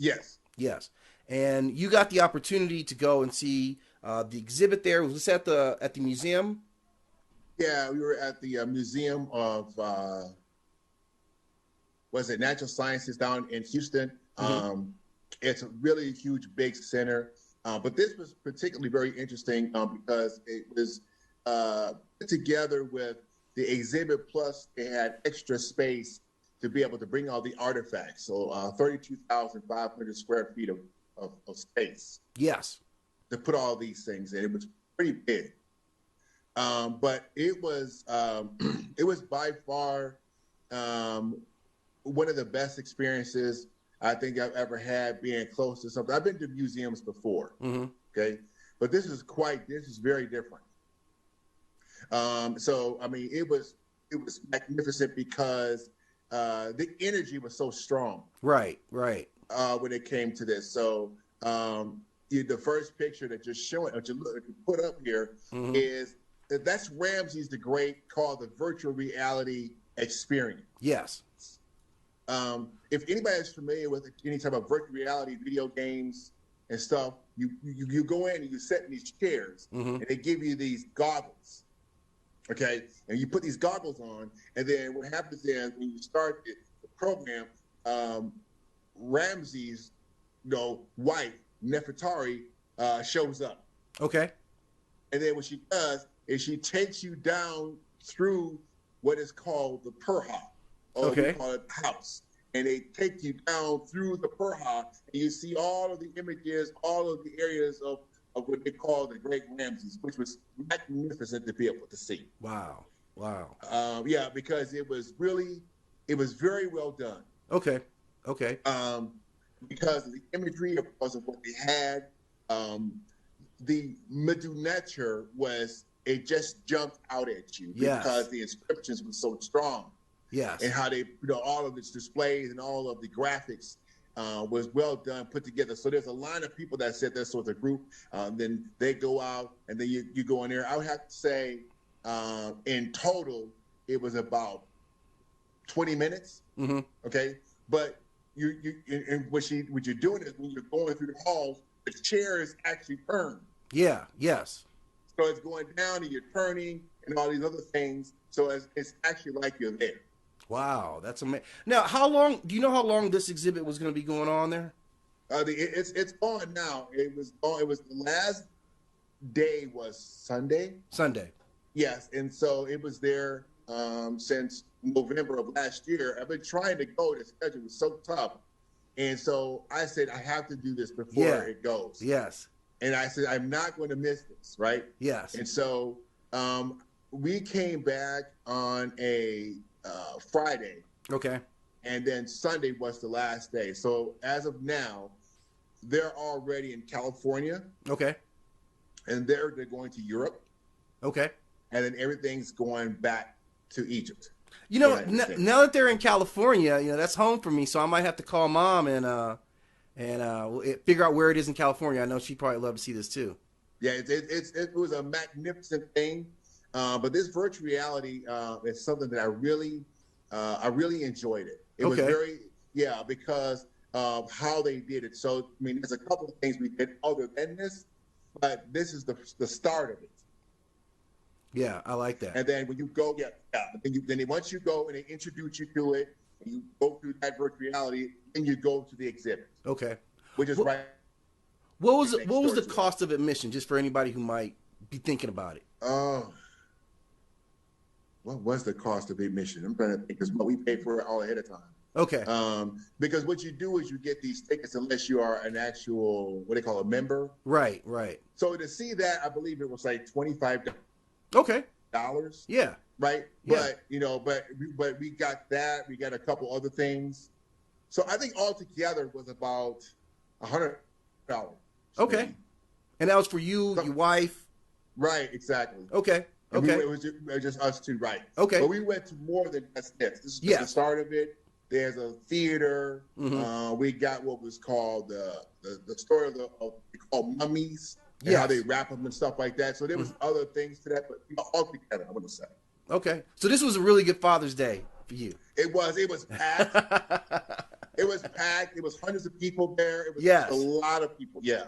Yes. Yes. And you got the opportunity to go and see the exhibit there. Was this at the museum? Yeah, we were at the Museum of was it Natural Sciences down in Houston. Hmm. It's a really huge, big center. But this was particularly very interesting because it was put together with the exhibit, plus they had extra space to be able to bring all the artifacts. So 32,500 square feet of space Yes. to put all these things in. It was pretty big. But it was by far um, one of the best experiences I think I've ever had being close to something. I've been to museums before, Hmm. okay, but this is very different. So I mean, it was magnificent because the energy was so strong Right. Right. when it came to this. So the first picture that you're showing, that you put up here, Hmm. is that's Ramses the Great, called the virtual reality experience. Yes. If anybody is familiar with any type of virtual reality video games and stuff, you go in and you sit in these chairs Hmm. and they give you these goggles, okay? And you put these goggles on, and then what happens is when you start the program, Ramses, wife Nefertari shows up, Okay. and then what she does is she takes you down through what is called the Perha, or we Okay. call it the house. And they take you down through the Perha, and you see all of the images, all of the areas of what they call the Great Ramses, which was magnificent to be able to see. Wow. Wow. Yeah, because it was very well done. Okay. Okay. Um, because of the imagery, because of what they had, um, the miniature it just jumped out at you because Yes. the inscriptions were so strong, and Yes. how they, all of its displays and all of the graphics was well done, put together. So there's a line of people that sit there, so it's a group. Then they go out, and then you go in there. I would have to say, in total, it was about 20 minutes. Hmm. Okay, but and what you're doing is when you're going through the halls, the chair is actually turned. Yeah. Yes. So it's going down and you're turning and all these other things. So it's actually like you're there. Wow. That's amazing. Now, how long? Do you know how long this exhibit was going to be going on there? It's on now. It was on. It was the last day was Sunday. Sunday. Yes, and so it was there since November of last year. I've been trying to go. The schedule was so tough, and so I said I have to do this before Yeah. it goes. Yes. And I said I'm not going to miss this, right? Yes. And so we came back on a Friday, Okay. and then Sunday was the last day. So as of now, they're already in California, Okay. and they're going to Europe, Okay. and then everything's going back to Egypt. Now that they're in California, that's home for me. So I might have to call mom and figure out where it is in California. I know she'd probably love to see this too. Yeah, it was a magnificent thing, but this virtual reality is something that I really enjoyed it. It was Okay. very, yeah, because of how they did it. So I mean, there's a couple of things we did other than this, but this is the start of it. Yeah, I like that. And then when you go, then once you go and they introduce you to it, and you go through that virtual reality, then you go to the exhibit, Okay. which is What, right what was next the door to it. cost of admission, just for anybody who might be thinking about it? Oh, what was the cost of admission? I'm trying to think, because we paid for it all ahead of time. Okay. Because what you do is you get these tickets unless you are an actual, what they call a member. Right. Right. So to see that, I believe it was like $25, Okay. Yeah. right? Yeah. But we got that. We got a couple other things. So I think altogether was about $100. Okay. Maybe. And that was for you, So, your wife. right, exactly. Okay. And Okay. it was just us two, right? Okay. But we went to more than just this. This is just the Yes. start of it. There's a theater. Mm-hmm. We got what was called the story of they call mummies, and how Yes. they wrap them and stuff like that. So there was other things to that, but all together, I want to say Okay. So this was a really good Father's Day for you. it was packed. It was packed. It was hundreds of people there. It was Yes. a lot of people. Yeah.